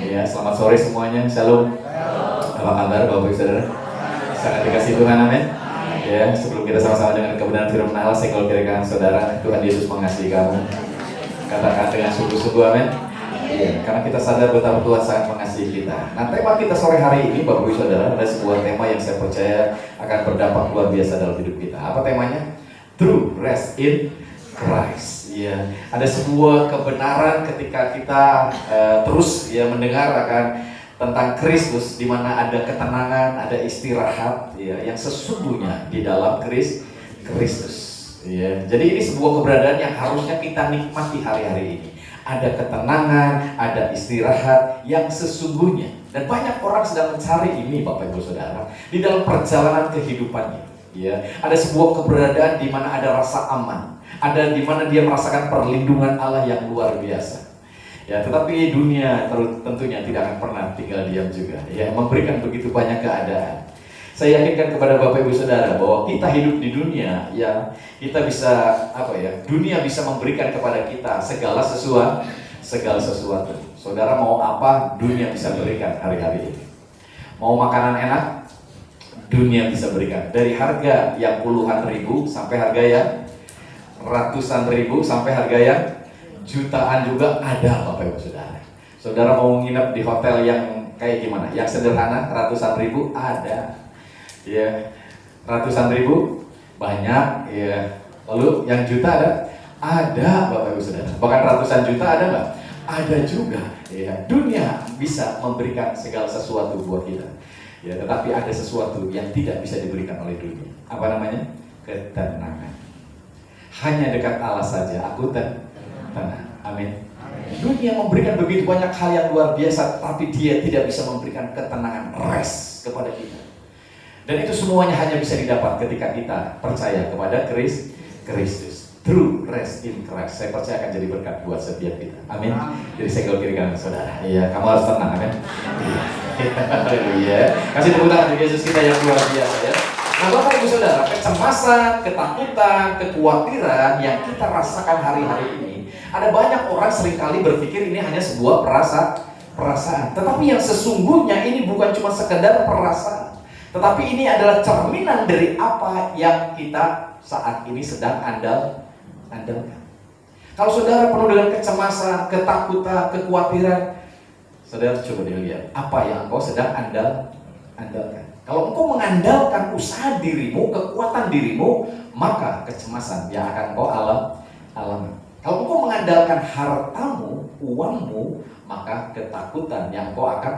Ya, selamat sore semuanya. Shalom. Apa kabar Bapak Ibu Saudara? Sangat dikasihi Tuhan, amin. Ya, sebelum kita sama-sama dengan kebenaran firman Allah, saya kalau kira kanan saudara, Tuhan Yesus mengasihi kamu. Katakan dengan sungguh-sungguh, amin. Ya, karena kita sadar betapa Tuhan sangat mengasihi kita. Nah, tema kita sore hari ini, Bapak Ibu Saudara, ada sebuah tema yang saya percaya akan berdampak luar biasa dalam hidup kita. Apa temanya? True rest in Christ. Ya, ada sebuah kebenaran ketika kita terus mendengar akan tentang Kristus, di mana ada ketenangan, ada istirahat, ya, yang sesungguhnya di dalam Kristus. Ya, jadi ini sebuah keberadaan yang harusnya kita nikmati hari-hari ini. Ada ketenangan, ada istirahat yang sesungguhnya, dan banyak orang sedang mencari ini, Bapak Ibu Saudara, di dalam perjalanan kehidupannya. Ya, ada sebuah keberadaan di mana ada rasa aman, ada di mana dia merasakan perlindungan Allah yang luar biasa. Ya, tetapi dunia tentunya tidak akan pernah tinggal diam juga. Ya, memberikan begitu banyak keadaan. Saya yakinkan kepada Bapak Ibu Saudara bahwa kita hidup di dunia, ya, kita bisa dunia bisa memberikan kepada kita segala sesuatu. Saudara mau apa, dunia bisa berikan hari-hari ini. Mau makanan enak, dunia bisa berikan. Dari harga yang puluhan ribu sampai harga yang ratusan ribu sampai harga yang jutaan juga ada, Bapak Ibu Saudara. Saudara mau nginep di hotel yang kayak gimana? Yang sederhana, ratusan ribu ada. Ya, ratusan ribu banyak, ya. Lalu yang juta ada, Bapak Ibu Saudara. Bahkan ratusan juta ada nggak? Ada juga. Ya, dunia bisa memberikan segala sesuatu buat kita. Ya, tetapi ada sesuatu yang tidak bisa diberikan oleh dunia. Apa namanya? Ketenangan. Hanya dekat Allah saja aku tenang. Amin. Dunia memberikan begitu banyak hal yang luar biasa, tapi dia tidak bisa memberikan ketenangan, rest kepada kita. Dan itu semuanya hanya bisa didapat ketika kita percaya kepada Kristus. True rest in Christ. Saya percaya akan jadi berkat buat setiap kita. Amin. Jadi saya kalau kiri kanan saudara. Iya, kamu harus tenang, amin. Haleluya. Kasih tepuk tangan untuk Yesus kita yang luar biasa, ya. Nah, Bapak Ibu Saudara, kecemasan, ketakutan, kekhawatiran yang kita rasakan hari-hari ini, ada banyak orang seringkali berpikir ini hanya sebuah perasaan. Tetapi yang sesungguhnya ini bukan cuma sekedar perasaan, tetapi ini adalah cerminan dari apa yang kita saat ini sedang andalkan. Kalau saudara penuh dengan kecemasan, ketakutan, kekhawatiran, saudara coba dilihat apa yang engkau sedang andalkan. Kalau engkau mengandalkan usaha dirimu, kekuatan dirimu, maka kecemasan yang akan engkau alami. Kalau engkau mengandalkan hartamu, uangmu, maka ketakutan yang engkau akan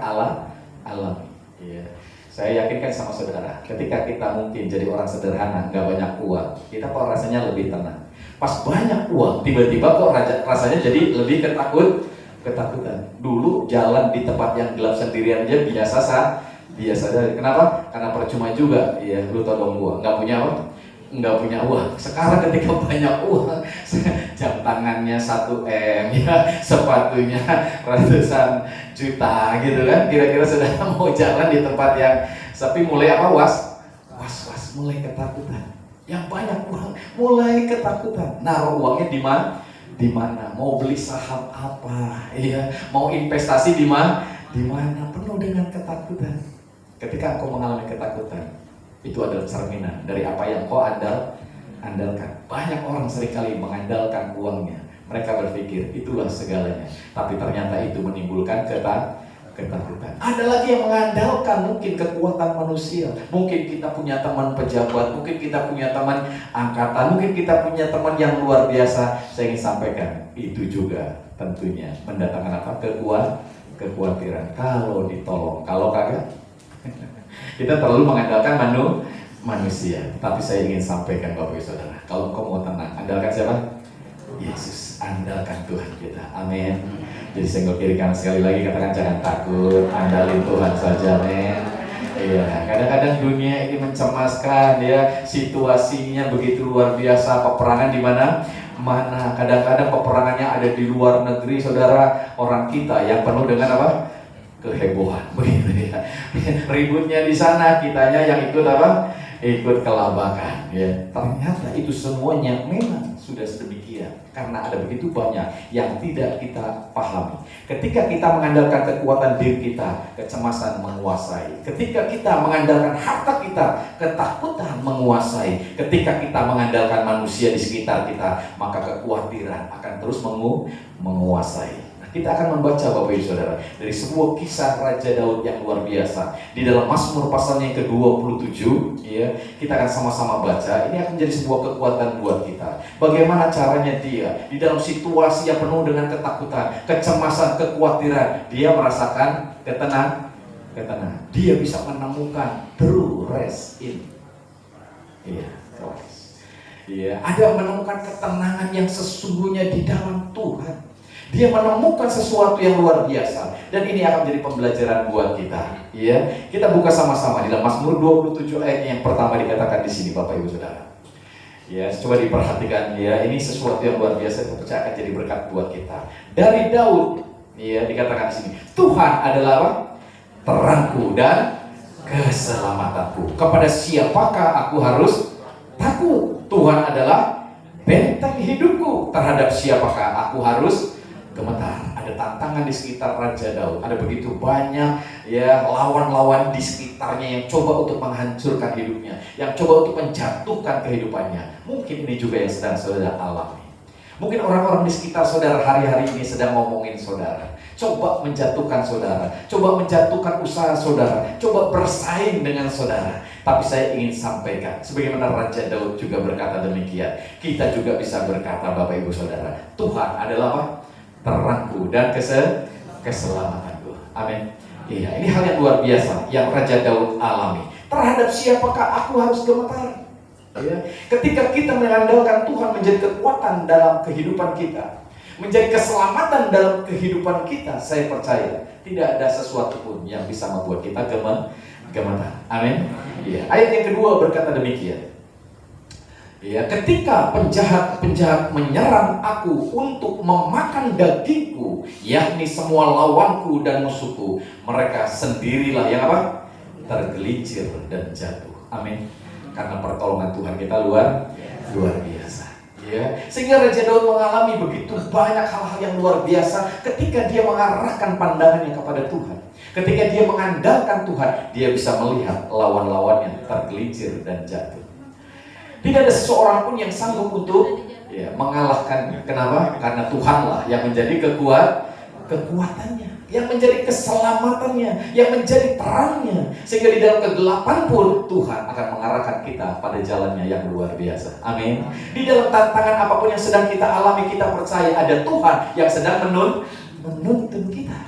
alami. Ya. Saya yakinkan sama saudara, ketika kita mungkin jadi orang sederhana, nggak banyak uang, kita kok rasanya lebih tenang. Pas banyak uang, tiba-tiba kok rasanya jadi lebih ketakutan. Dulu jalan di tempat yang gelap sendirian aja biasa saja. Kenapa? Karena percuma juga. Ya, lu tolong gua, nggak punya uang. Sekarang ketika banyak uang, jam tangannya 1 M, ya, sepatunya ratusan juta, gitu kan? Kira-kira saudara mau jalan di tempat yang sepi, mulai apa? Was, mulai ketakutan. Yang banyak uang, mulai ketakutan. Naruh uangnya di mana? Mau beli saham apa? Iya, mau investasi di mana? Penuh dengan ketakutan. Ketika engkau mengalami ketakutan, itu adalah cerminan dari apa yang kau andalkan. Banyak orang seringkali mengandalkan uangnya. Mereka berpikir itulah segalanya, tapi ternyata itu menimbulkan ketakutan. Ada lagi yang mengandalkan mungkin kekuatan manusia. Mungkin kita punya teman pejabat, mungkin kita punya teman angkatan, mungkin kita punya teman yang luar biasa. Saya ingin sampaikan, itu juga tentunya mendatangkan apa? Kekhawatiran. Kalau ditolong, kalau kagak, kita terlalu mengandalkan manusia. Tapi saya ingin sampaikan Bapak Ibu Saudara, kalau engkau mau tenang, andalkan siapa? Yesus. Andalkan Tuhan kita. Amin. Jadi senggol kiri kanan sekali lagi, katakan jangan takut, andalin Tuhan saja, men. Iya, kadang-kadang dunia ini mencemaskan, ya, situasinya begitu luar biasa. Peperangan di mana? Kadang-kadang peperangannya ada di luar negeri, saudara. Orang kita yang penuh dengan apa? Kehebohan, begitu ya. Ributnya di sana, kitanya yang ikut apa? Ikut kelabakan. Ya. Ternyata itu semuanya memang sudah sedemikian? Karena ada begitu banyak yang tidak kita pahami. Ketika kita mengandalkan kekuatan diri kita, kecemasan menguasai. Ketika kita mengandalkan harta kita, ketakutan menguasai. Ketika kita mengandalkan manusia di sekitar kita, maka kekhawatiran akan terus menguasai. Kita akan membaca Bapak Ibu Saudara dari sebuah kisah Raja Daud yang luar biasa di dalam Mazmur pasalnya yang ke-27, ya. Kita akan sama-sama baca. Ini akan menjadi sebuah kekuatan buat kita. Bagaimana caranya dia di dalam situasi yang penuh dengan ketakutan, kecemasan, kekhawatiran, dia merasakan ketenangan. Dia bisa menemukan true rest in. Ada menemukan ketenangan yang sesungguhnya di dalam Tuhan. Dia menemukan sesuatu yang luar biasa, dan ini akan menjadi pembelajaran buat kita. Ya, kita buka sama-sama di dalam Mazmur 27 ayat yang pertama dikatakan di sini, Bapak Ibu Saudara. Ya, coba diperhatikan ya, ini sesuatu yang luar biasa, saya percaya akan jadi berkat buat kita. Dari Daud, ya dikatakan di sini, Tuhan adalah apa? Terangku dan keselamatanku. Kepada siapakah aku harus takut? Tuhan adalah benteng hidupku. Terhadap siapakah aku harus gemetar? Ada tantangan di sekitar Raja Daud. Ada begitu banyak ya lawan-lawan di sekitarnya yang coba untuk menghancurkan hidupnya, yang coba untuk menjatuhkan kehidupannya. Mungkin ini juga yang sedang saudara alami. Mungkin orang-orang di sekitar saudara hari-hari ini sedang ngomongin saudara, coba menjatuhkan saudara, coba menjatuhkan usaha saudara, coba bersaing dengan saudara. Tapi saya ingin sampaikan, sebagaimana Raja Daud juga berkata demikian, kita juga bisa berkata, Bapak Ibu Saudara, Tuhan adalah apa? Terangku dan keselamatanku. Amin. Iya, ini hal yang luar biasa yang Raja Daud alami. Terhadap siapakah aku harus gemetar? Ya. Ketika kita mengandalkan Tuhan menjadi kekuatan dalam kehidupan kita, menjadi keselamatan dalam kehidupan kita, saya percaya tidak ada sesuatu pun yang bisa membuat kita gemetar. Amin. Ya. Ayat yang kedua berkata demikian. Ya, ketika penjahat menyerang aku untuk memakan dagingku, yakni semua lawanku dan musuhku, mereka sendirilah yang apa? Tergelincir dan jatuh. Amin. Karena pertolongan Tuhan kita luar biasa. Ya, sehingga Raja Daud mengalami begitu banyak hal-hal yang luar biasa ketika dia mengarahkan pandangannya kepada Tuhan. Ketika dia mengandalkan Tuhan, dia bisa melihat lawan-lawannya tergelincir dan jatuh. Tidak ada seseorang pun yang sanggup untuk mengalahkan. Kenapa? Karena Tuhanlah yang menjadi kekuatannya, yang menjadi keselamatannya, yang menjadi terangnya. Sehingga di dalam kegelapan pun Tuhan akan mengarahkan kita pada jalannya yang luar biasa. Amin. Di dalam tantangan apapun yang sedang kita alami, kita percaya ada Tuhan yang sedang menuntun kita.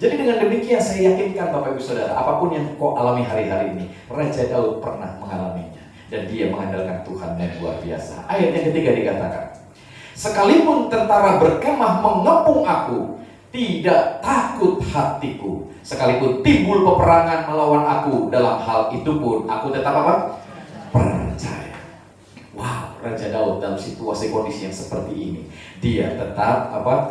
Jadi dengan demikian saya yakinkan Bapak Ibu Saudara, apapun yang kau alami hari-hari ini, Raja Daud pernah mengalaminya. Dan dia mengandalkan Tuhan yang luar biasa. Ayat yang ketiga dikatakan, sekalipun tentara berkemah mengepung aku, tidak takut hatiku. Sekalipun timbul peperangan melawan aku, dalam hal itu pun aku tetap apa? Percaya. Wow, Raja Daud dalam situasi kondisi yang seperti ini, dia tetap apa?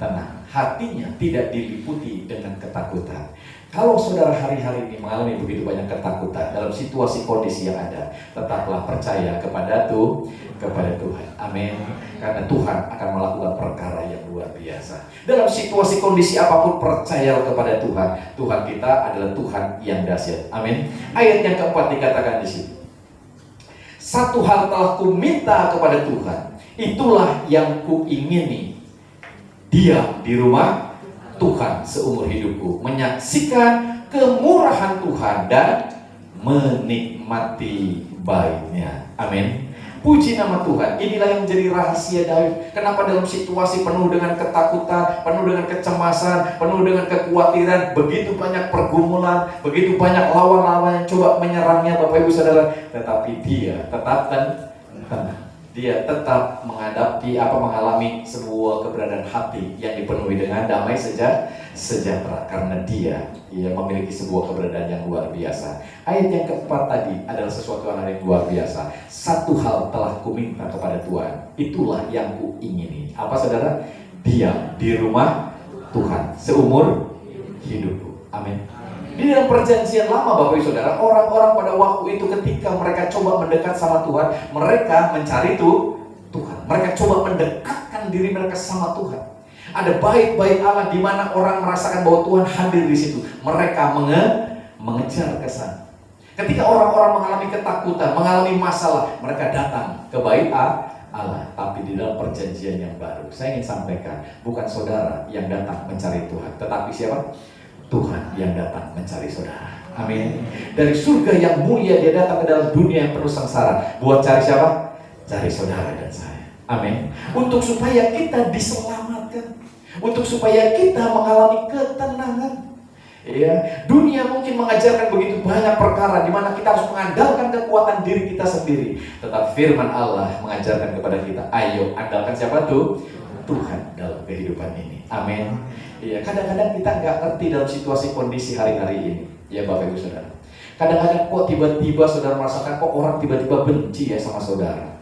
Tenang. Hatinya tidak diliputi dengan ketakutan. Kalau saudara hari-hari ini mengalami begitu banyak ketakutan dalam situasi kondisi yang ada, tetaplah percaya kepada Tuhan. Amin. Karena Tuhan akan melakukan perkara yang luar biasa. Dalam situasi kondisi apapun, percaya kepada Tuhan. Tuhan kita adalah Tuhan yang dahsyat. Amin. Ayat yang keempat dikatakan di sini. Satu hal telah kuminta kepada Tuhan, itulah yang kuingini, diam di rumah Tuhan seumur hidupku, menyaksikan kemurahan Tuhan dan menikmati baiknya. Amin. Puji nama Tuhan. Inilah yang menjadi rahasia Daud. Kenapa dalam situasi penuh dengan ketakutan, penuh dengan kecemasan, penuh dengan kekhawatiran, begitu banyak pergumulan, begitu banyak lawan-lawan yang coba menyerangnya, Bapak Ibu Saudara, tetapi dia tetap tenang. Dia tetap mengalami sebuah keberadaan hati yang dipenuhi dengan damai sejahtera, karena dia memiliki sebuah keberadaan yang luar biasa. Ayat yang keempat tadi adalah sesuatu yang luar biasa. Satu hal telah kuminta kepada Tuhan, itulah yang kuingini. Apa saudara? Diam di rumah Tuhan seumur hidupku. Amin. Di dalam perjanjian lama, Bapak Ibu Saudara, orang-orang pada waktu itu ketika mereka coba mendekat sama Tuhan, mereka mencari Tuhan. Mereka coba mendekatkan diri mereka sama Tuhan. Ada bait-bait Allah di mana orang merasakan bahwa Tuhan hadir di situ. Mereka mengejar ke sana. Ketika orang-orang mengalami ketakutan, mengalami masalah, mereka datang ke bait Allah. Tapi di dalam perjanjian yang baru, saya ingin sampaikan, bukan saudara yang datang mencari Tuhan, tetapi siapa? Tuhan yang datang mencari saudara. Amin. Dari surga yang mulia dia datang ke dalam dunia yang penuh sengsara. Buat cari siapa? Cari saudara dan saya. Amin. Untuk supaya kita diselamatkan, untuk supaya kita mengalami ketenangan. Ya, dunia mungkin mengajarkan begitu banyak perkara di mana kita harus mengandalkan kekuatan diri kita sendiri. Tetapi firman Allah mengajarkan kepada kita, ayo andalkan siapa tuh? Tuhan dalam kehidupan ini. Amin. Iya, kadang-kadang kita nggak ngerti dalam situasi kondisi hari-hari ini. Ya Bapak Ibu Saudara. Kadang-kadang kok tiba-tiba saudara merasakan kok orang tiba-tiba benci ya sama saudara.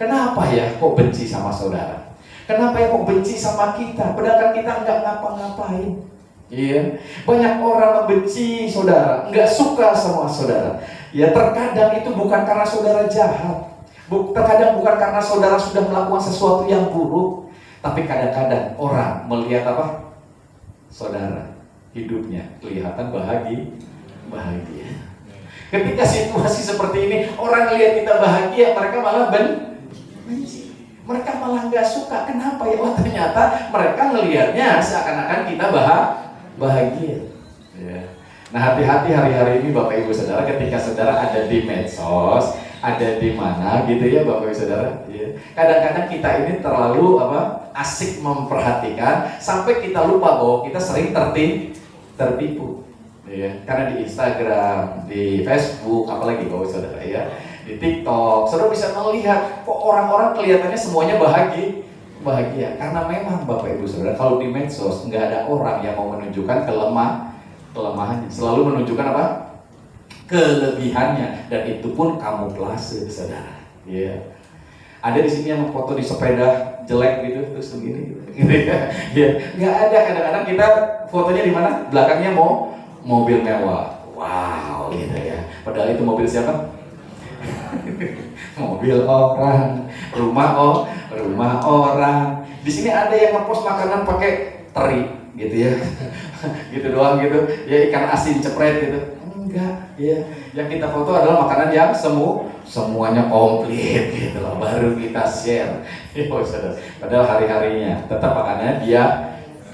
Kenapa ya kok benci sama saudara? Kenapa ya kok benci sama kita? Padahal kan kita nggak ngapa-ngapain. Iya, banyak orang membenci saudara, nggak suka sama saudara. Ya terkadang itu bukan karena saudara jahat, terkadang bukan karena saudara sudah melakukan sesuatu yang buruk, tapi kadang-kadang orang melihat apa? Saudara hidupnya kelihatan bahagia. Ketika situasi seperti ini, orang lihat kita bahagia, mereka malah benci. Mereka malah nggak suka. Kenapa ya? Oh ternyata mereka ngelihatnya seakan-akan kita bahagia. Ya. Nah hati-hati hari-hari ini Bapak Ibu Saudara, ketika saudara ada di medsos, ada di mana gitu ya Bapak Ibu Saudara. Ya. Kadang-kadang kita ini terlalu asik memperhatikan sampai kita lupa bahwa kita sering tertipu. Ya. Karena di Instagram, di Facebook, apalagi Bapak Ibu Saudara ya, di TikTok, saudara bisa melihat kok orang-orang kelihatannya semuanya bahagia. Karena memang Bapak Ibu Saudara, kalau di medsos nggak ada orang yang mau menunjukkan kelemahannya, selalu menunjukkan apa? Kelebihannya, dan itu pun kamuflase, saudara. Ya. Ada di sini yang foto di sepeda jelek gitu, terus begini, gitu ya. Ya. Nggak ada. Kadang-kadang kita fotonya di mana? Belakangnya mau mobil mewah, wow, gitu ya. Padahal itu mobil siapa? Mobil orang, rumah orang. Di sini ada yang ngepost makanan pakai teri, gitu ya, gitu doang gitu. Ya ikan asin cepret gitu. Enggak, ya. Yang kita foto adalah makanan yang semuanya komplit gitu loh. Baru kita share. Padahal hari-harinya tetap makanannya dia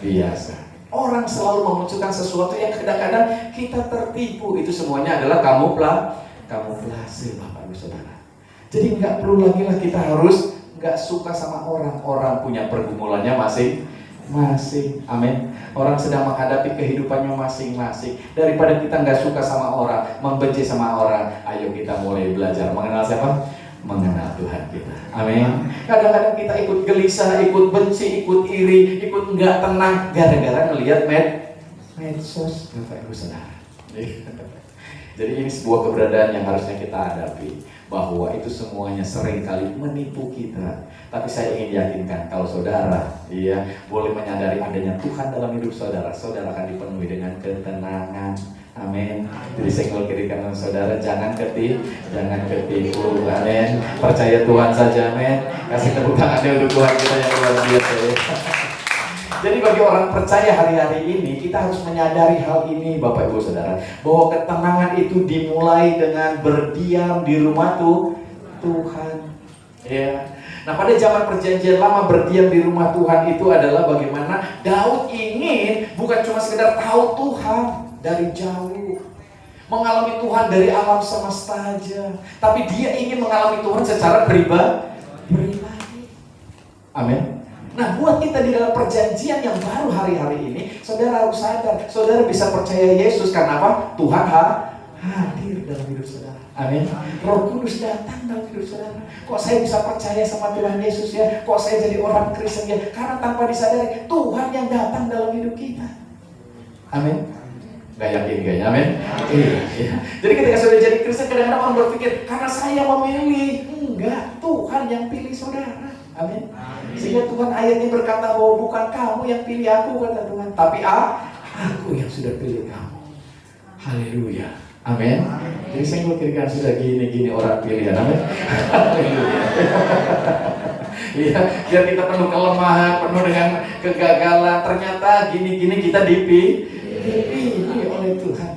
biasa. Orang selalu memunculkan sesuatu yang kadang-kadang kita tertipu. Itu semuanya adalah kamuflase Bapak Ibu Saudara. Jadi nggak perlu lagi lah kita harus nggak suka sama orang. Orang punya pergumulannya masing-masing. Amin. Orang sedang menghadapi kehidupannya masing-masing. Daripada kita nggak suka sama orang, membenci sama orang, ayo kita mulai belajar mengenal siapa? Mengenal Tuhan kita. Amin. Kadang-kadang kita ikut gelisah, ikut benci, ikut iri, ikut nggak tenang gara-gara melihat medsos Bapak Ibu Saudara. Jadi ini sebuah keberadaan yang harusnya kita hadapi, bahwa itu semuanya sering kali menipu kita. Tapi saya ingin yakinkan kalau saudara boleh menyadari adanya Tuhan dalam hidup saudara, saudara akan dipenuhi dengan ketenangan. Amin. Jadi saya ingin kiri kanan saudara, jangan ketipu. Amin. Percaya Tuhan saja, amin. Kasih tepuk tangannya untuk Tuhan kita yang luar biasa. Jadi bagi orang percaya hari-hari ini, kita harus menyadari hal ini Bapak Ibu Saudara, bahwa ketenangan itu dimulai dengan berdiam di rumah Tuhan. Ya. Nah pada zaman perjanjian lama, berdiam di rumah Tuhan itu adalah bagaimana Daud ingin bukan cuma sekedar tahu Tuhan dari jauh, mengalami Tuhan dari alam semesta aja, tapi dia ingin mengalami Tuhan secara pribadi. Amin. Nah buat kita di dalam perjanjian yang baru hari-hari ini, saudara harus sadar, saudara bisa percaya Yesus karena apa? Tuhan hadir dalam hidup saudara. Amin. Roh Kudus datang dalam hidup saudara. Kok saya bisa percaya sama Tuhan Yesus ya? Kok saya jadi orang Kristen ya? Karena tanpa disadari Tuhan yang datang dalam hidup kita. Amin. Gak yakin kayaknya, amin. Iya. Jadi ketika saudara jadi Kristen, kadang-kadang orang berpikir karena saya memilih. Enggak, Tuhan yang pilih saudara. Amin. Sehingga Tuhan ayatnya berkata bahwa bukan kamu yang pilih aku, kata Tuhan, tapi aku yang sudah pilih kamu. Haleluya. Amin. Jadi saya memikirkan sudah gini orang pilihan. Amin. Haleluya. Iya, biar kita penuh kelemahan, penuh dengan kegagalan. Ternyata gini-gini kita dipilih oleh Tuhan.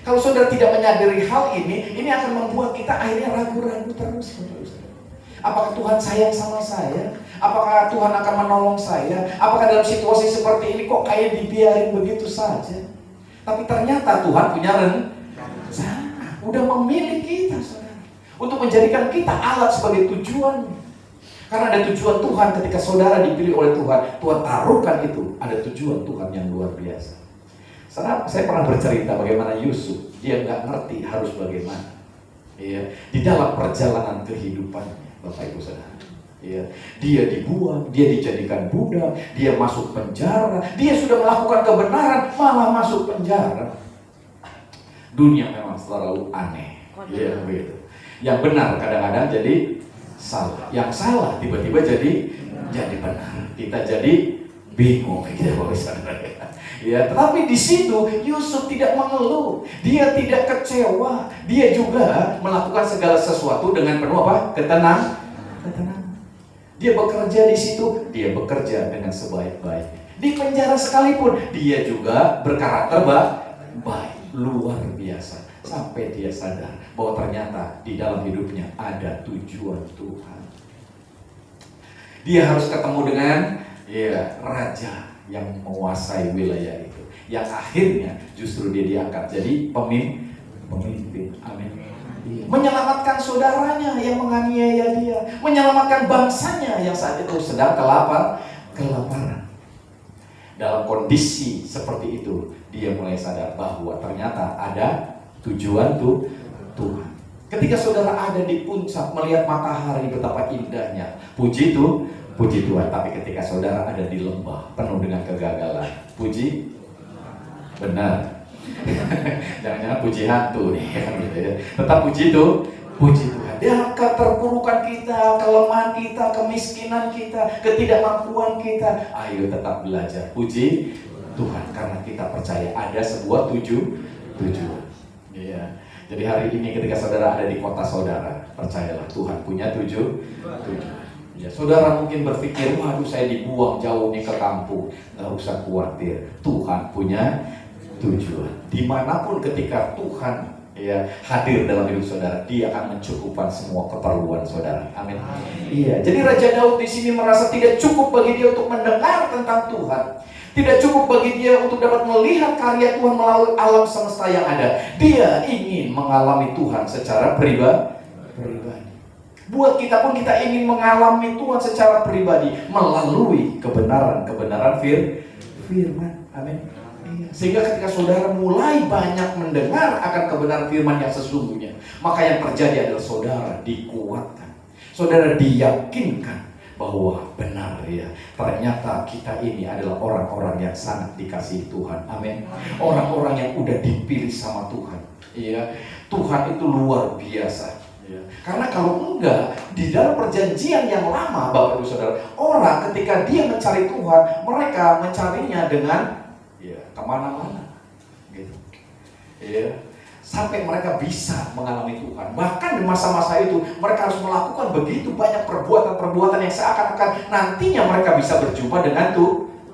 Kalau saudara tidak menyadari hal ini akan membuat kita akhirnya ragu-ragu terus. Apakah Tuhan sayang sama saya? Apakah Tuhan akan menolong saya? Apakah dalam situasi seperti ini kok kayak dibiarin begitu saja? Tapi ternyata Tuhan punya rencana, udah memilih kita, saudara, untuk menjadikan kita alat sebagai tujuan. Karena ada tujuan Tuhan ketika saudara dipilih oleh Tuhan. Tuhan taruhkan itu, ada tujuan Tuhan yang luar biasa. Saya pernah bercerita bagaimana Yusuf, dia nggak ngerti harus bagaimana. Ya, di dalam perjalanan kehidupannya, Bapak Ibu Saudara. Ya, dia dibuang, dia dijadikan budak, dia masuk penjara, dia sudah melakukan kebenaran, malah masuk penjara. Dunia memang selalu aneh. Ya, begitu. Yang benar kadang-kadang jadi salah, yang salah tiba-tiba jadi benar. Kita jadi bingung, gitu Bapak Saudara. Ya, tetapi di situ Yusuf tidak mengeluh, dia tidak kecewa, dia juga melakukan segala sesuatu dengan penuh apa? Ketenangan. Dia bekerja di situ, dia bekerja dengan sebaik-baiknya. Di penjara sekalipun, dia juga berkarakter baik, luar biasa. Sampai dia sadar bahwa ternyata di dalam hidupnya ada tujuan Tuhan. Dia harus ketemu dengan raja yang menguasai wilayah itu, yang akhirnya justru dia diangkat jadi pemimpin. Amin. Menyelamatkan saudaranya yang menganiaya dia, menyelamatkan bangsanya yang saat itu sedang kelaparan. Dalam kondisi seperti itu, dia mulai sadar bahwa ternyata ada tujuan Tuhan. Ketika saudara ada di puncak melihat matahari betapa indahnya, puji Tuhan. Tapi ketika saudara ada di lembah penuh dengan kegagalan, puji benar. Jangan-jangan puji hantu nih, gitu ya. Tetap puji Tuhan. Dalam keterpurukan kita, kelemahan kita, kemiskinan kita, ketidakmampuan kita, ayo tetap belajar puji Tuhan, karena kita percaya ada sebuah tujuan. Ya. Jadi hari ini ketika saudara ada di kota saudara, percayalah Tuhan punya tujuan. Ya, saudara mungkin berpikir, waduh saya dibuang jauh nih ke kampung. Gak usah khawatir, Tuhan punya tujuan. Dimanapun ketika Tuhan hadir dalam hidup saudara, Dia akan mencukupkan semua keperluan saudara. Amin. Iya. Jadi Raja Daud di sini merasa tidak cukup bagi dia untuk mendengar tentang Tuhan. Tidak cukup bagi dia untuk dapat melihat karya Tuhan melalui alam semesta yang ada. Dia ingin mengalami Tuhan secara pribadi. Buat kita pun kita ingin mengalami Tuhan secara pribadi melalui kebenaran firman. Amin. Sehingga ketika saudara mulai banyak mendengar akan kebenaran firman yang sesungguhnya, maka yang terjadi adalah saudara dikuatkan, saudara diyakinkan bahwa benar ternyata kita ini adalah orang-orang yang sangat dikasihi Tuhan. Amin. Orang-orang yang udah dipilih sama Tuhan. Tuhan itu luar biasa. Karena kalau enggak, di dalam perjanjian yang lama, Bapak Ibu Saudara, orang ketika dia mencari Tuhan, mereka mencarinya dengan kemana-mana, gitu. Sampai mereka bisa mengalami Tuhan. Bahkan di masa-masa itu mereka harus melakukan begitu banyak perbuatan-perbuatan yang seakan-akan nantinya mereka bisa berjumpa dengan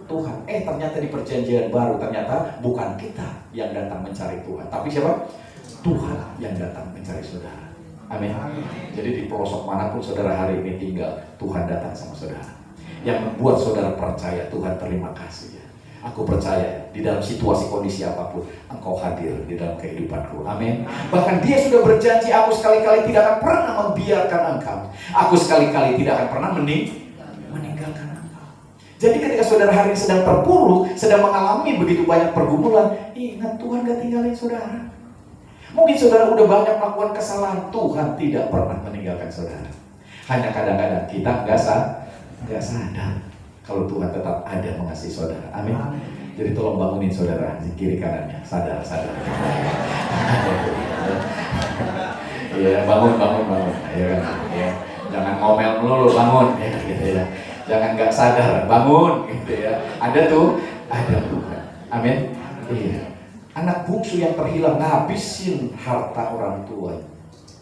Tuhan. Ternyata di perjanjian baru ternyata bukan kita yang datang mencari Tuhan, tapi siapa? Tuhan yang datang mencari saudara. Amin. Jadi di pelosok manapun saudara hari ini tinggal, Tuhan datang sama saudara. Yang membuat saudara percaya, Tuhan terima kasih. Aku percaya di dalam situasi kondisi apapun Engkau hadir di dalam kehidupanku. Amin. Bahkan Dia sudah berjanji, aku sekali-kali tidak akan pernah membiarkan engkau. Aku sekali-kali tidak akan pernah meninggalkan engkau. Jadi ketika saudara hari ini sedang terpuruk, sedang mengalami begitu banyak pergumulan, ingat Tuhan gak tinggalin saudara. Mungkin saudara udah banyak melakukan kesalahan, Tuhan tidak pernah meninggalkan saudara. Hanya kadang-kadang kita gak sadar kalau Tuhan tetap ada mengasihi saudara. Amin. Jadi tolong bangunin saudara di kiri kanannya. Sadar. Bangun. Ya. Jangan ngomel melulu, bangun. Ya. Jangan nggak sadar, bangun. Gitu ya. Ada Tuhan. Amin. Iya. Anak bungsu yang terhilang ngabisin harta orang tua.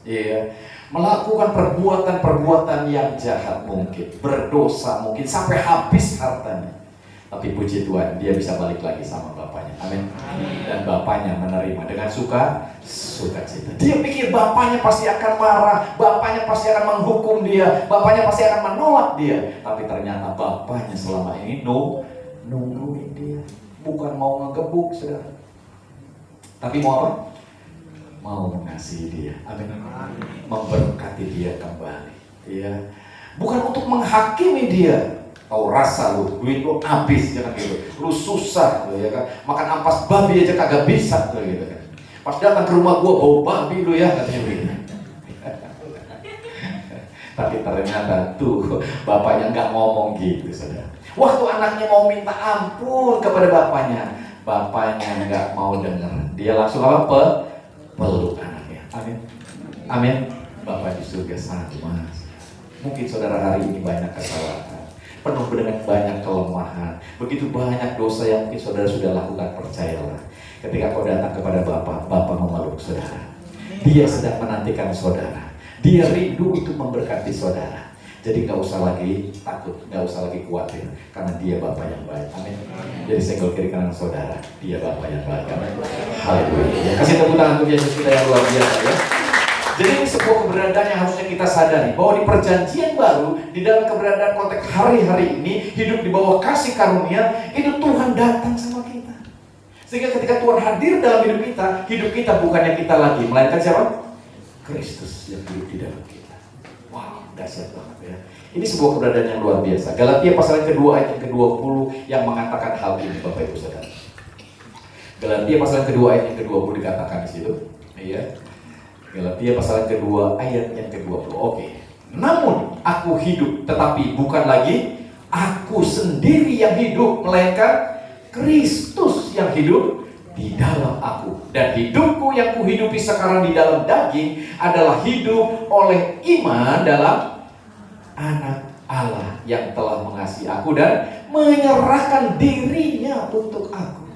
Iya, melakukan perbuatan-perbuatan yang jahat mungkin, berdosa mungkin, sampai habis hartanya. Tapi puji Tuhan, dia bisa balik lagi sama bapaknya. Amin. Dan bapaknya menerima dengan sukacita. Dia pikir bapaknya pasti akan marah, bapaknya pasti akan menghukum dia, bapaknya pasti akan menolak dia. Tapi ternyata bapaknya selama ini nungguin dia. Bukan mau ngegebuk, saudara. Tapi mau apa? Mau mengasihi dia. Amin. Memberkati dia kembali. Ya. Bukan untuk menghakimi dia. Kau rasa lu, duit lu habis, jangan gitu. Lu susah, gitu, ya kan. Makan ampas babi aja kagak bisa, gitu kan. Pas datang ke rumah gua bau babi lu ya, katanya gitu. Tapi ternyata tuh bapaknya nggak ngomong gitu, saudara. Waktu anaknya mau minta ampun kepada bapaknya nggak mau dengar. Dia langsung apa? Peluk anaknya. Amin. Amin. Bapak di surga sama. Mungkin saudara hari ini banyak kesalahan, penuh dengan banyak kelemahan, begitu banyak dosa yang mungkin saudara sudah lakukan. Percayalah, ketika kau datang kepada Bapa memeluk saudara. Dia sedang menantikan saudara. Dia rindu untuk memberkati saudara. Jadi gak usah lagi takut, gak usah lagi khawatir, karena dia Bapa yang baik. Amin. Jadi senggol kiri kanan saudara, dia Bapa yang baik. Amin. Haleluya. Kasih tepuk tangan untuk Yesus kita yang luar biasa ya. Jadi ini sebuah keberadaan yang harusnya kita sadari, bahwa di perjanjian baru, di dalam keberadaan konteks hari-hari ini, hidup di bawah kasih karunia, itu Tuhan datang sama kita. Sehingga ketika Tuhan hadir dalam hidup kita bukannya kita lagi, melainkan siapa? Kristus yang hidup di dalam kita. Wow, dahsyat banget ya. Ini sebuah keberadaan yang luar biasa. Galatia pasal yang kedua ayat yang ke-20 yang mengatakan hal ini, Bapak Ibu Saudara. Galatia pasal yang kedua ayat yang ke-20 dikatakan di situ. Iya. Galatia pasal yang kedua ayat yang ke-20. Oke. Namun aku hidup, tetapi bukan lagi aku sendiri yang hidup, melainkan Kristus yang hidup di dalam aku. Dan hidupku yang kuhidupi sekarang di dalam daging adalah hidup oleh iman dalam Anak Allah yang telah mengasihi aku dan menyerahkan dirinya untuk aku.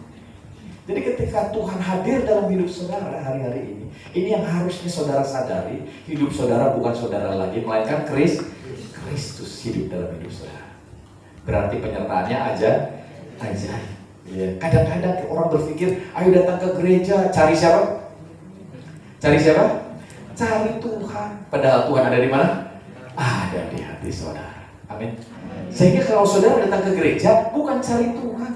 Jadi ketika Tuhan hadir dalam hidup saudara hari-hari ini yang harusnya saudara sadari, hidup saudara bukan saudara lagi, melainkan Kristus hidup dalam hidup saudara. Berarti penyertaannya ajaib. Ya. Kadang-kadang orang berpikir, ayo datang ke gereja, cari siapa? Cari siapa? Cari Tuhan. Padahal Tuhan ada di mana? Ada di hati saudara. Amin. Sehingga kalau saudara datang ke gereja, bukan cari Tuhan,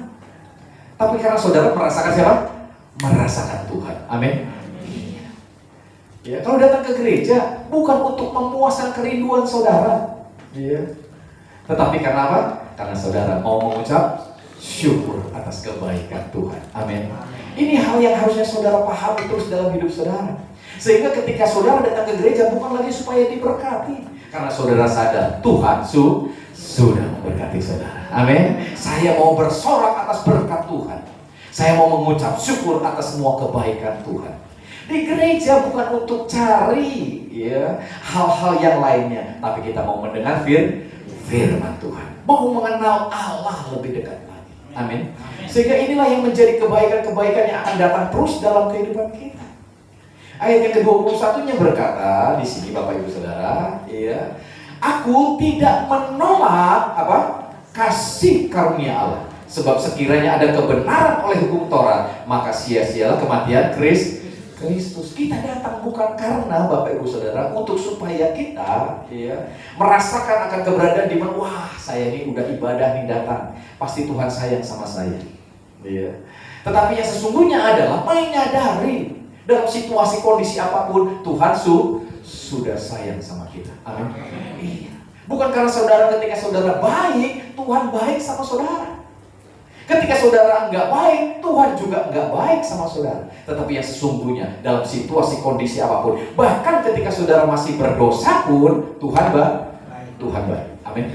tapi karena saudara merasakan siapa? Merasakan Tuhan. Amin. Ya, kalau datang ke gereja bukan untuk memuaskan kerinduan saudara, ya. Tetapi karena apa? Karena saudara mau mengucap syukur atas kebaikan Tuhan. Amin. Ini hal yang harusnya saudara pahami terus dalam hidup saudara. Sehingga ketika saudara datang ke gereja bukan lagi supaya diberkati, karena saudara sadar Tuhan sudah memberkati saudara. Amin. Saya mau bersorak atas berkat Tuhan. Saya mau mengucap syukur atas semua kebaikan Tuhan. Di gereja bukan untuk cari ya hal-hal yang lainnya, tapi kita mau mendengar firman Tuhan, mau mengenal Allah lebih dekat lagi. Amin. Sehingga inilah yang menjadi kebaikan-kebaikan yang akan datang terus dalam kehidupan kita. Ayat yang ke-21-nya berkata di sini, Bapak Ibu Saudara, ya, aku tidak menolak apa? Kasih karunia Allah. Sebab sekiranya ada kebenaran oleh hukum Taurat, maka sia-sialah kematian Kristus. Kita datang bukan karena Bapak Ibu Saudara untuk supaya kita ya merasakan akan keberadaan di mana, wah saya ini udah ibadah nih datang, pasti Tuhan sayang sama saya. Ya. Tetapi yang sesungguhnya adalah menyadari dalam situasi kondisi apapun Tuhan sudah sayang sama kita. Amin. Iya. Bukan karena saudara ketika saudara baik, Tuhan baik sama saudara. Ketika saudara nggak baik, Tuhan juga nggak baik sama saudara. Tetapi yang sesungguhnya dalam situasi kondisi apapun, bahkan ketika saudara masih berdosa pun, Tuhan baik. Amin.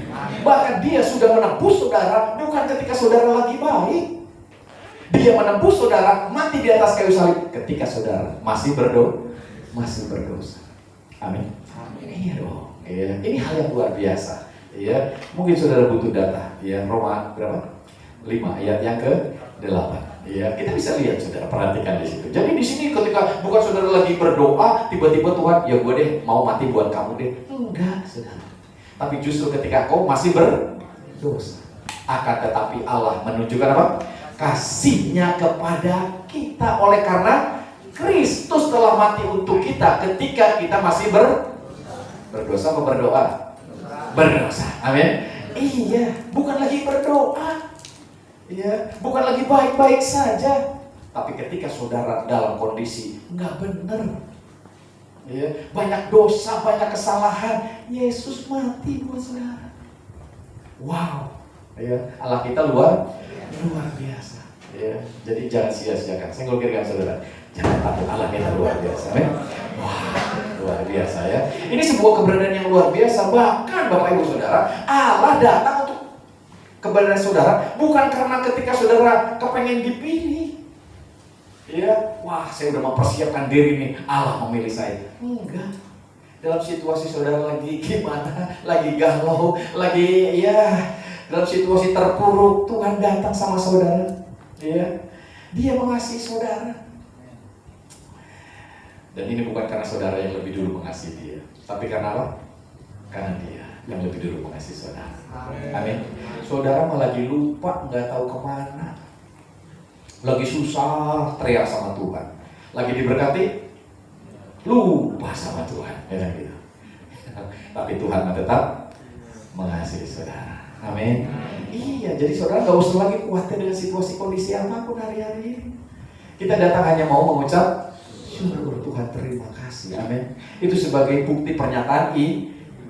Bahkan Dia sudah menebus saudara bukan ketika saudara lagi baik. Dia menebus saudara mati di atas kayu salib ketika saudara masih berdosa. Amin. Iya dong. Ya. Ini hal yang luar biasa. Ya, mungkin saudara butuh data. Ya, Roma berapa? 5 ayat yang ke-8. Iya, kita bisa lihat saudara, perhatikan di situ. Jadi di sini ketika bukan saudara lagi berdoa, tiba-tiba Tuhan, ya gue deh mau mati buat kamu deh. Enggak, saudara. Tapi justru ketika kau masih berdosa, akan tetapi Allah menunjukkan apa? Kasih-Nya kepada kita. Oleh karena Kristus telah mati untuk kita ketika kita masih berdosa atau berdoa? Berdosa. Amin. Iya, bukan lagi berdoa. Ya, bukan lagi baik-baik saja, tapi ketika saudara dalam kondisi nggak benar, ya, banyak dosa, banyak kesalahan, Yesus mati buat saudara. Wow, ya, Allah kita luar biasa. Ya, jadi jangan sia-siakan. Saya ngukirkan saudara, jangan takut, Allah kita luar biasa. Ya. Wah, luar biasa ya. Ini sebuah keberadaan yang luar biasa. Bahkan Bapak Ibu Saudara, Allah datang untuk kepada saudara bukan karena ketika saudara kepengen dipilih, ya, wah saya udah mempersiapkan diri nih, Allah memilih saya. Enggak. Dalam situasi saudara lagi gimana, lagi galau, lagi ya dalam situasi terpuruk, Tuhan datang sama saudara, ya, Dia mengasihi saudara. Dan ini bukan karena saudara yang lebih dulu mengasihi Dia, tapi karena apa? Karena Dia yang lebih dulu mengasihi saudara. Amin. Saudara malah lagi lupa, nggak tahu kemana, lagi susah, teriak sama Tuhan, lagi diberkati, lupa sama Tuhan, ya gitu. Tapi Tuhan tetap mengasihi saudara. Amin. Iya, jadi saudara nggak usah lagi khawatir dengan situasi kondisi apapun hari-hari ini. Kita datang hanya mau mengucap syukur, Tuhan terima kasih. Amin. Itu sebagai bukti pernyataan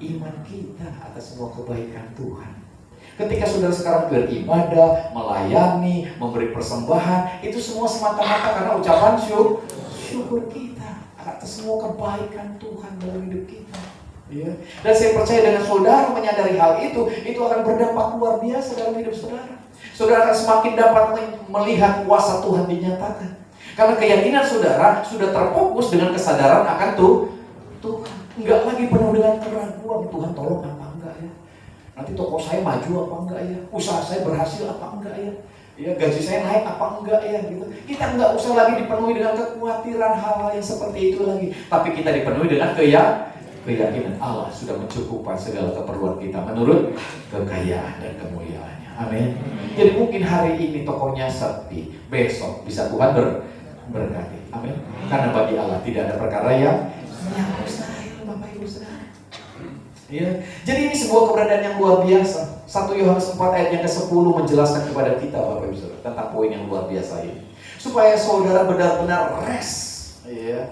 iman kita atas semua kebaikan Tuhan. Ketika saudara sekarang beribadah, melayani, memberi persembahan, itu semua semata-mata karena ucapan syukur kita atas semua kebaikan Tuhan dalam hidup kita. Ya. Dan saya percaya dengan saudara menyadari hal itu akan berdampak luar biasa dalam hidup saudara. Saudara akan semakin dapat melihat kuasa Tuhan dinyatakan. Karena keyakinan saudara sudah terfokus dengan kesadaran akan Tuhan. Enggak lagi penuh dengan keraguan, Tuhan tolong apa enggak ya? Nanti toko saya maju apa enggak ya? Usaha saya berhasil apa enggak ya? Ya, gaji saya naik apa enggak ya? Gitu. Kita enggak usah lagi dipenuhi dengan kekhawatiran hal-hal yang seperti itu lagi. Tapi kita dipenuhi dengan keyakinan Allah sudah mencukupkan segala keperluan kita menurut kekayaan dan kemuliaannya. Amin. Jadi mungkin hari ini tokonya sepi, besok bisa Tuhan berkati. Amin. Karena bagi Allah tidak ada perkara yang mustahil. Bapak Ibu Saudara. Ya. Jadi ini sebuah keberadaan yang luar biasa. 1 Yohanes 4 ayat yang ke-10 menjelaskan kepada kita Bapak Ibu Saudara tentang poin yang luar biasa ini. Supaya saudara benar-benar rest, ya.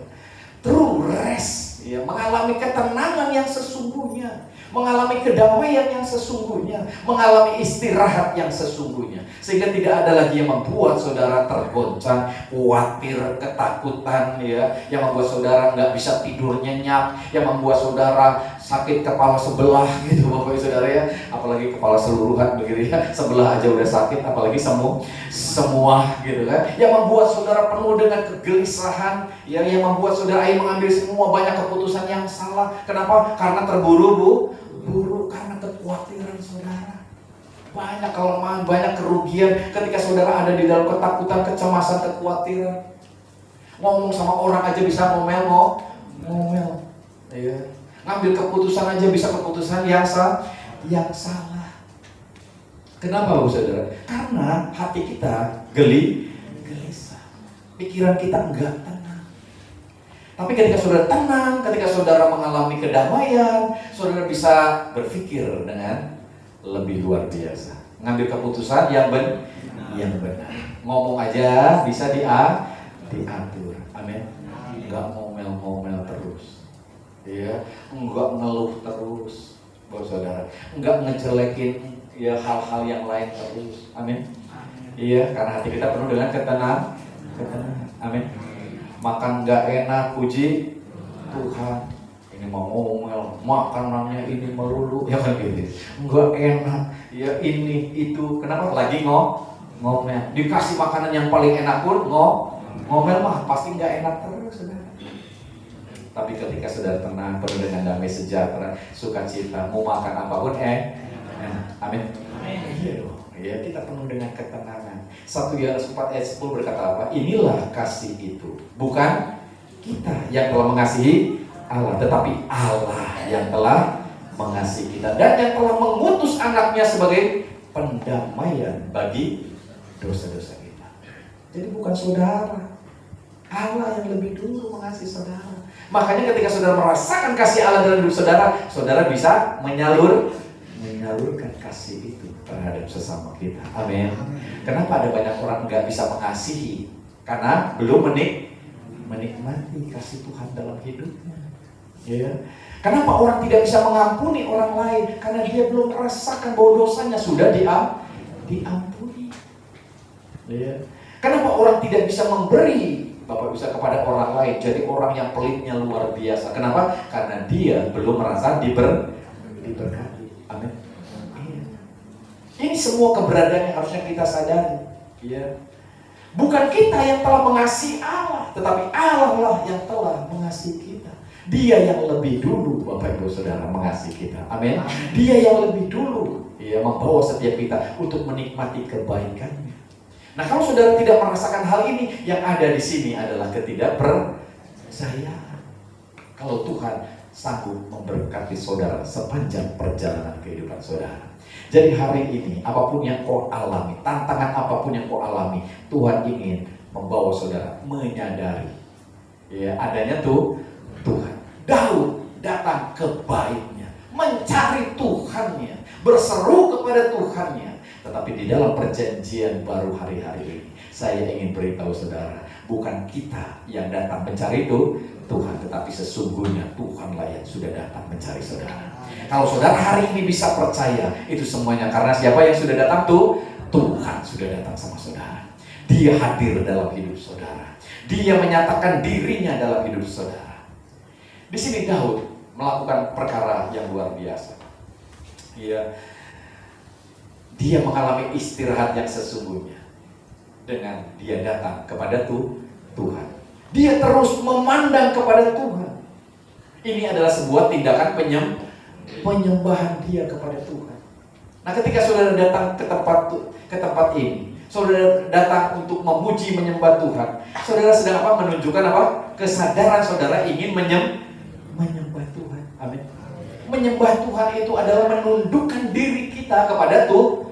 True rest, ya, mengalami ketenangan yang sesungguhnya, mengalami kedamaian yang sesungguhnya, mengalami istirahat yang sesungguhnya, sehingga tidak ada lagi yang membuat saudara tergoncang, khawatir, ketakutan, ya, yang membuat saudara nggak bisa tidur nyenyak, yang membuat saudara sakit kepala sebelah gitu Bapak Ibu Saudara ya, apalagi kepala seluruhan begitu ya, sebelah aja udah sakit, apalagi semua gitu kan, yang membuat saudara penuh dengan kegelisahan, ya, yang membuat saudara mengambil semua banyak keputusan yang salah. Kenapa? Karena terburu-buru, karena kekhawatiran saudara. Banyak kelemahan, banyak kerugian ketika saudara ada di dalam ketakutan, kecemasan, kekhawatiran. Ngomong sama orang aja bisa ngomel, ya. Ngambil keputusan aja bisa keputusan yang salah. Kenapa Bapak Saudara? Karena hati kita gelisah, pikiran kita enggak tenang. Tapi ketika saudara tenang, ketika saudara mengalami kedamaian, saudara bisa berpikir dengan lebih luar biasa, ngambil keputusan yang benar. Ngomong aja bisa diatur. Amin. Enggak ngomel terus, ya, enggak ngeluh terus, Bapak Saudara, enggak ngejelekin ya hal-hal yang lain terus. Amin. Iya, karena hati kita penuh dengan ketenangan. Amin. Makan enggak enak, puji Tuhan. Ini mau ngomel, makanannya ini melulu, ya kan gitu. Enggak enak, ya ini itu. Kenapa lagi ngomel? Dikasih makanan yang paling enak pun ngomel mah pasti enggak enak terus, Saudara. Tapi ketika saudara tenang, penuh dengan damai sejahtera, sukacita, mau makan apapun enak. Amin. Iya dong. Ya, kita penuh dengan ketenangan. 1 Yohanes 4 ayat 10 berkata apa? Inilah kasih itu, bukan kita yang telah mengasihi Allah, tetapi Allah yang telah mengasihi kita dan yang telah mengutus anaknya sebagai pendamaian bagi dosa-dosa kita. Jadi bukan saudara, Allah yang lebih dulu mengasihi saudara. Makanya ketika saudara merasakan kasih Allah dalam hidup saudara, saudara bisa menyalurkan kasih itu terhadap sesama kita. Amin. Kenapa ada banyak orang nggak bisa mengasihi? Karena belum menikmati kasih Tuhan dalam hidupnya. Ya. Kenapa orang tidak bisa mengampuni orang lain? Karena dia belum merasakan bahwa dosanya sudah diampuni. Ya. Kenapa orang tidak bisa memberi? Bapak bisa kepada orang lain, jadi orang yang pelitnya luar biasa. Kenapa? Karena dia belum merasa diberkati. Amin. Ini semua keberadaan yang harusnya kita sadari. Ya. Bukan kita yang telah mengasihi Allah, tetapi Allah lah yang telah mengasihi kita. Dia yang lebih dulu, Bapak Ibu Saudara, mengasihi kita. Amin. Dia yang lebih dulu, ya, membawa setiap kita untuk menikmati kebaikannya. Nah, kalau saudara tidak merasakan hal ini, yang ada di sini adalah ketidakpercayaan. Kalau Tuhan sanggup memberkati saudara sepanjang perjalanan kehidupan saudara. Jadi hari ini, apapun yang kau alami, tantangan apapun yang kau alami, Tuhan ingin membawa saudara menyadari, ya, adanya Tuhan. Daud datang ke baitnya, mencari Tuhannya, berseru kepada Tuhannya. Tetapi di dalam perjanjian baru hari-hari ini, saya ingin beritahu saudara, bukan kita yang datang mencari Tuhan, tetapi sesungguhnya Tuhanlah yang sudah datang mencari saudara. Kalau saudara hari ini bisa percaya, itu semuanya karena siapa yang sudah datang Tuhan sudah datang sama saudara. Dia hadir dalam hidup saudara. Dia menyatakan dirinya dalam hidup saudara. Di sini Daud melakukan perkara yang luar biasa. Dia mengalami istirahat yang sesungguhnya dengan dia datang kepada Tuhan. Dia terus memandang kepada Tuhan. Ini adalah sebuah tindakan penyembahan dia kepada Tuhan. Nah, ketika saudara datang ke tempat ini, saudara datang untuk memuji menyembah Tuhan, saudara sedang menunjukkan kesadaran saudara ingin menyembah Tuhan. Amin. Menyembah Tuhan itu adalah menundukkan diri kita kepada Tuhan.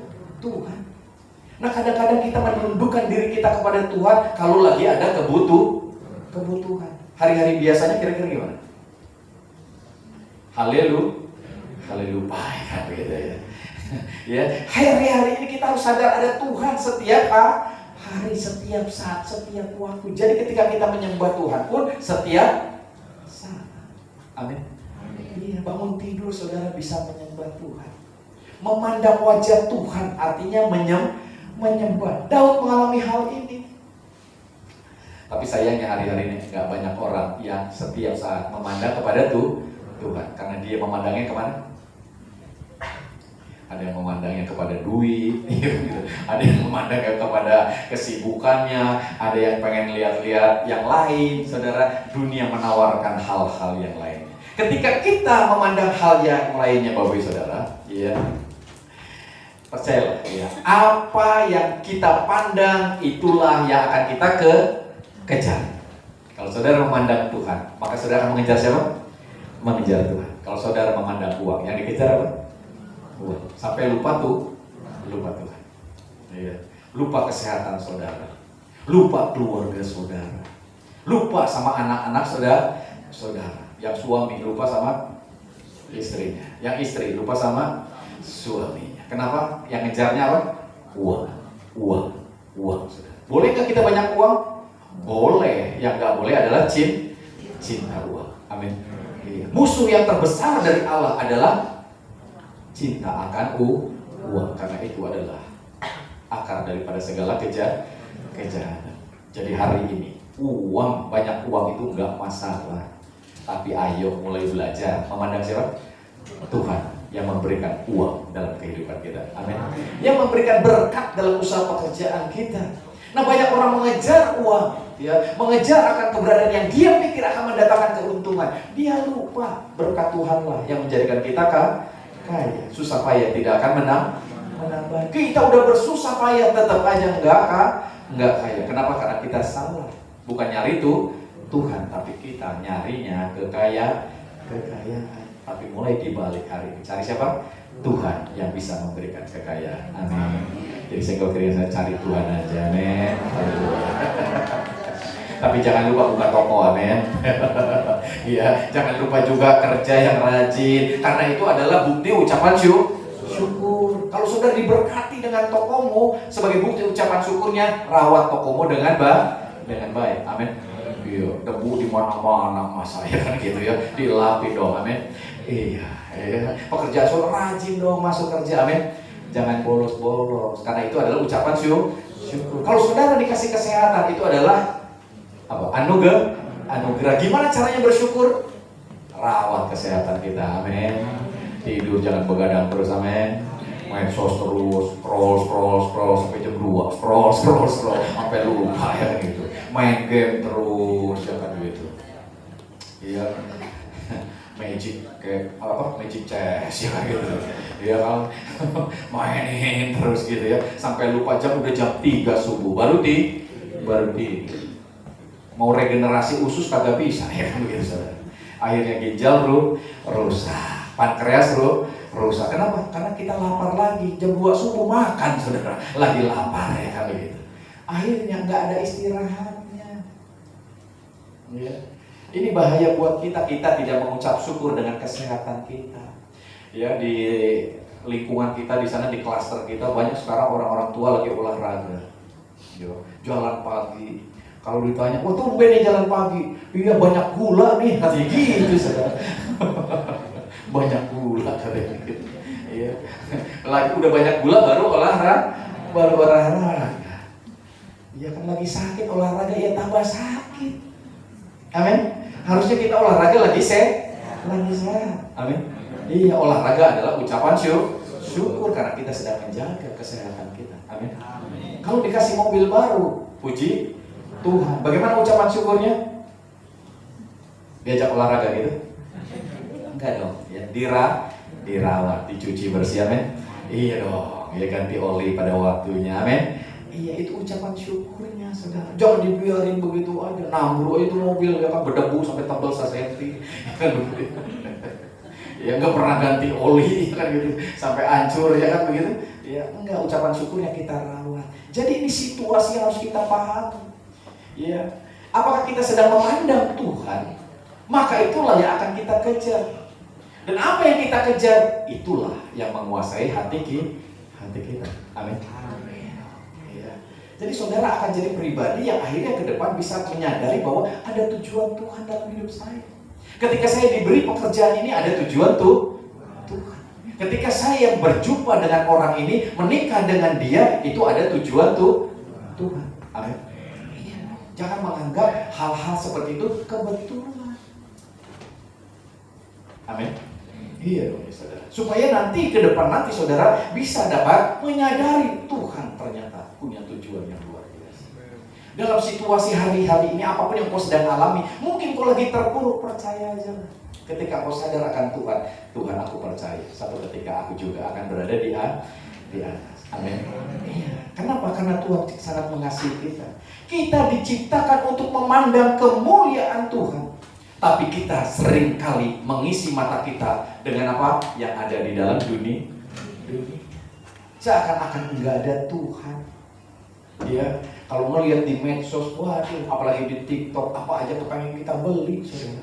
Nah, kadang-kadang kita menundukkan diri kita kepada Tuhan kalau lagi ada kebutuhan. Hari-hari biasanya kira-kira gimana? Haleluya, baik gitu ya. Ya, hari-hari ini kita harus sadar ada Tuhan setiap hari, setiap saat, setiap waktu. Jadi ketika kita menyembah Tuhan pun setiap saat. Amin. Iya, bangun tidur saudara bisa menyembah Tuhan. Memandang wajah Tuhan artinya menyembah. Daud mengalami hal ini. Tapi sayangnya hari-hari ini nggak banyak orang yang setiap saat memandang kepada Tuhan. Karena dia memandangnya kemana? Ada yang memandangnya kepada duit, ada yang memandangnya kepada kesibukannya, ada yang pengen lihat-lihat yang lain. Saudara, dunia menawarkan hal-hal yang lain. Ketika kita memandang hal yang lainnya, Bapak Ibu Saudara, ya, percayalah, ya, apa yang kita pandang itulah yang akan kita kejar. Kalau saudara memandang Tuhan, maka saudara akan mengejar siapa? Mengejar Tuhan. Kalau saudara memandang uang, yang dikejar apa? Uang. Sampai lupa Tuhan. Ya. Lupa kesehatan saudara, lupa keluarga saudara, lupa sama anak-anak saudara. Yang suami lupa sama istrinya, yang istri lupa sama suaminya. Kenapa? Yang ngejarnya apa? Uang. Boleh nggak kita banyak uang? Boleh. Yang nggak boleh adalah cinta uang. Amin. Musuh yang terbesar dari Allah adalah cinta akan uang. Karena itu adalah akar daripada segala kejahatan. Jadi hari ini banyak uang itu nggak masalah. Tapi ayo mulai belajar memandang siapa? Tuhan yang memberikan uang dalam kehidupan kita. Amin. Yang memberikan berkat dalam usaha pekerjaan kita. Nah, banyak orang mengejar uang, ya, mengejar akan keberadaan yang dia pikir akan mendatangkan keuntungan. Dia lupa berkat Tuhanlah yang menjadikan kita kaya. Susah payah tidak akan menambah. Kita udah bersusah payah tetap aja enggak kaya. Kenapa? Karena kita salah. Bukan nyari itu Tuhan, tapi kita nyarinya kekayaan. Tapi mulai dibalik hari ini, cari siapa? Tuhan yang bisa memberikan kekayaan. Amin. Jadi saya kira cari Tuhan aja, amin. Tapi jangan lupa buka toko, amin. Iya, jangan lupa juga kerja yang rajin, karena itu adalah bukti ucapan syukur. Kalau sudah diberkati dengan tokomu, sebagai bukti ucapan syukurnya, rawat tokomu dengan baik, amin. Iya, debu di mana-mana mas saya kan gitu ya, dilapi dong, amin. Iya. Pekerjaan suruh rajin dong masuk kerja, amin. Jangan bolos-bolos, karena itu adalah ucapan syukur. Kalau saudara dikasih kesehatan, itu adalah apa? Anugerah. Gimana caranya bersyukur? Rawat kesehatan kita, amin. Tidur jangan begadang terus, amin. Medsos terus, scroll sampai jam 2, scroll sampai lupa ya gitu. Main game terus ya kan gitu. Iya. Magic chess ya gitu. Iya kan. Mainin terus gitu ya sampai lupa jam, udah jam 3 subuh baru di mau regenerasi usus kagak bisa ya kan gitu saudara. Akhirnya ginjal rusak, pankreas rusak. Kenapa? Karena kita lapar lagi. Jam 2 subuh makan saudara, lagi lapar ya kan gitu. Akhirnya nggak ada istirahatnya. Ya. Ini bahaya buat kita tidak mengucap syukur dengan kesehatan kita. Ya, di lingkungan kita di sana, di klaster kita banyak sekarang orang-orang tua lagi olahraga. Yo, jalan pagi. Kalau ditanya, "Oh, tumben nih jalan pagi." "Iya, banyak gula nih." Katanya gitu, saudara. Banyak gula katanya gitu. Iya. Lagi udah banyak gula baru olahraga. Iya kan lagi sakit olahraga ya tambah sakit. Amin. Harusnya kita olahraga lagi sehat. Amin. Iya, olahraga adalah ucapan syukur karena kita sedang menjaga kesehatan kita. Amin. Kalau dikasih mobil baru, puji Tuhan. Bagaimana ucapan syukurnya? Diajak olahraga gitu? Enggak dong. Ya, dirawat, dicuci bersih, amin. Iya dong. Ya ganti oli pada waktunya, amin. Iya, itu ucapan syukurnya, saudara. Jangan dibiarin begitu aja. Nambro itu mobil ya kan berdebu sampai tebal sesenti. Ya nggak pernah ganti oli kan gitu sampai hancur ya kan begitu. Ya enggak, ucapan syukurnya kita rawat. Jadi ini situasi yang harus kita pahami. Ya, apakah kita sedang memandang Tuhan? Maka itulah yang akan kita kejar. Dan apa yang kita kejar, itulah yang menguasai hati kita. Amin. Jadi saudara akan jadi pribadi yang akhirnya ke depan bisa menyadari bahwa ada tujuan Tuhan dalam hidup saya. Ketika saya diberi pekerjaan ini ada tujuan Tuhan. Ketika saya berjumpa dengan orang ini, menikah dengan dia, itu ada tujuan Tuhan. Amin. Jangan menganggap hal-hal seperti itu kebetulan. Amin. Iya dong saudara. Supaya nanti ke depan saudara bisa dapat menyadari Tuhan ternyata punya tujuan yang luar biasa. Dalam situasi hari-hari ini apapun yang kau sedang alami, mungkin kau lagi terpuruk, percaya aja. Ketika kau sadar akan Tuhan aku percaya satu ketika aku juga akan berada di atas. Amin. Iya. Kenapa? Karena Tuhan sangat mengasihi kita. Kita diciptakan untuk memandang kemuliaan Tuhan. Tapi kita seringkali mengisi mata kita dengan apa? Yang ada di dalam dunia. Seakan-akan enggak ada Tuhan. Ya, kalau melihat di medsos, waduh, apalagi di TikTok, apa aja kepengen kita beli, saudara.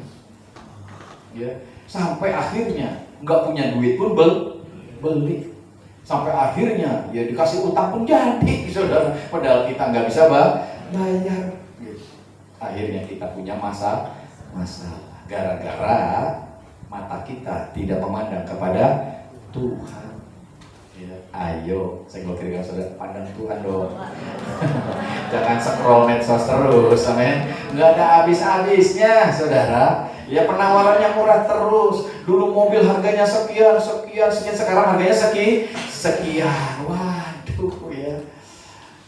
Ya, sampai akhirnya enggak punya duit pun beli. Sampai akhirnya ya dikasih utang pun jadi, saudara. Padahal kita nggak bisa bayar. Akhirnya kita punya masalah gara-gara mata kita tidak memandang kepada Tuhan. Ya, ayo, saya mau kira saudara pandang Tuhan dong. Jangan scroll medsos terus, amin. Nggak ada habis-habisnya, saudara. Ya penawarannya murah terus. Dulu mobil harganya sekian, sekarang harganya sekian. Waduh ya.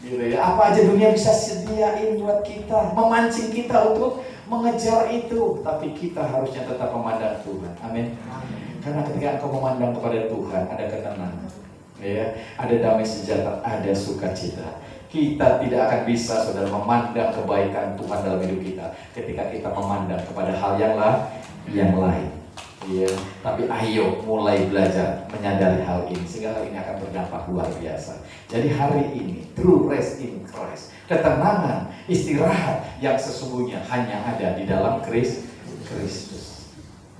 Gitu ya. Apa aja dunia bisa sediain buat kita, memancing kita untuk mengejar itu, tapi kita harusnya tetap memandang Tuhan. Amin. Karena ketika engkau memandang kepada Tuhan, ada ketenangan. Ya, ada damai sejahtera, ada sukacita. Kita tidak akan bisa, saudara, memandang kebaikan Tuhan dalam hidup kita ketika kita memandang kepada hal yang lain. Ya, tapi ayo mulai belajar menyadari hal ini, sehingga hal ini akan berdampak luar biasa. Jadi hari ini, true rest in Christ, ketenangan, istirahat yang sesungguhnya hanya ada di dalam Kristus.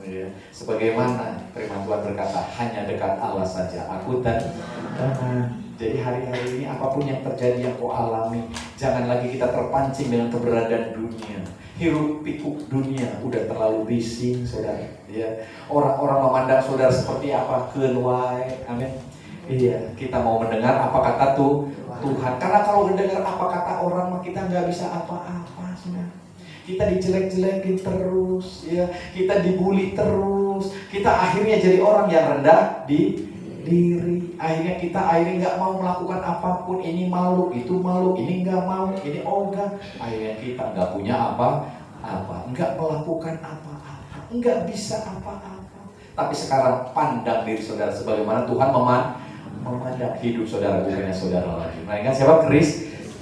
Ya, sebagaimana firman Tuhan berkata, hanya dekat Allah saja aku tenang. Jadi hari-hari ini apapun yang terjadi, yang kau alami, jangan lagi kita terpancing dengan keberadaan dunia. Hiruk pikuk dunia udah terlalu bising, saudara. Ya, orang-orang memandang saudara seperti apa? Keluai, amin. Iya, kita mau mendengar apa kata Tuhan. Karena kalau mendengar apa kata orang, kita nggak bisa apa-apa, saudara. Kita dijelek-jelekin terus, ya. Kita dibully terus. Kita akhirnya jadi orang yang rendah di diri. Akhirnya kita nggak mau melakukan apapun. Ini malu, itu malu, ini nggak mau, ini ogah. Akhirnya kita nggak punya apa-apa, nggak melakukan apa-apa, nggak bisa apa-apa. Tapi sekarang pandang diri saudara sebagaimana Tuhan memandang hidup saudara, bukannya saudara lagi. Nah, ingat siapa?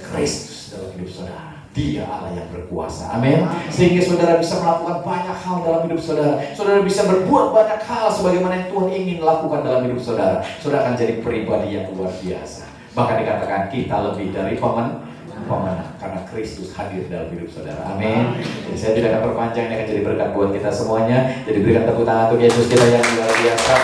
Kristus dalam hidup saudara. Dia Allah yang berkuasa, amin. Sehingga saudara bisa melakukan banyak hal dalam hidup saudara. Saudara bisa berbuat banyak hal sebagaimana yang Tuhan ingin lakukan dalam hidup saudara. Saudara akan jadi pribadi yang luar biasa. Bahkan dikatakan kita lebih dari pemenang karena Kristus hadir dalam hidup saudara, amin. Jadi saya tidak akan perpanjang, ini akan jadi berkat buat kita semuanya. Jadi berikan tepuk tangan untuk Yesus kita yang luar biasa.